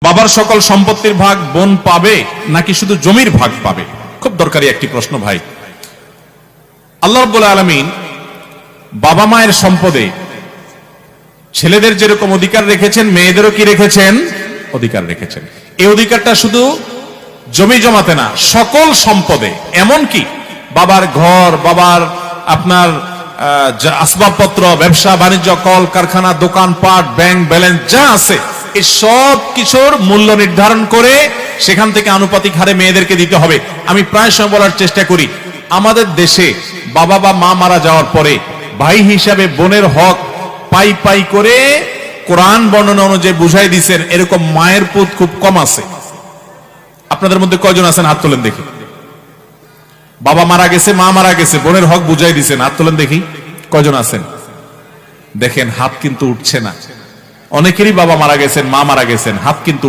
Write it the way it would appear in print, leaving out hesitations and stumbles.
বাবার সকল সম্পত্তির ভাগ বোন পাবে নাকি শুধু জমির ভাগ পাবে? খুব দরকারি একটি প্রশ্ন ভাই। আল্লাহ রাব্বুল আলামিন বাবা মায়ের সম্পদে ছেলেদের যেরকম অধিকার রেখেছেন, মেয়েদেরও কি রেখেছেন? অধিকার রেখেছেন। এই অধিকারটা শুধু জমি জমাতে না, সকল সম্পদে, এমন কি বাবার ঘর, বাবার আপনার আসবাবপত্র, ব্যবসা বাণিজ্য, কল কারখানা, দোকানপাট, ব্যাংক ব্যালেন্স যা আছে, এই সব কিছুর মূল্য নির্ধারণ করে সেখান থেকে আনুপাতিক হারে মেয়েদেরকে দিতে হবে। আমি প্রায় সময় বলার চেষ্টা করি, আমাদের দেশে বাবা বা মা মারা যাওয়ার পরে ভাই হিসাবে বোনের হক পাই পাই করে কোরআন বর্ণনা অনুযায়ী বুঝাই দিচ্ছেন, এরকম মায়ের পুত খুব কম আছে। আপনাদের মধ্যে কয়জন আছেন হাত তোলেন দেখি। বাবা মারা গেছে, মা মারা গেছে, বোনের হক বুঝাই দিচ্ছেন, হাত তোলেন দেখি কয়জন আছেন। দেখেন হাত কিন্তু উঠছে না। অনেকেরই বাবা মারা গেছেন, মা মারা গেছেন, হাত কিন্তু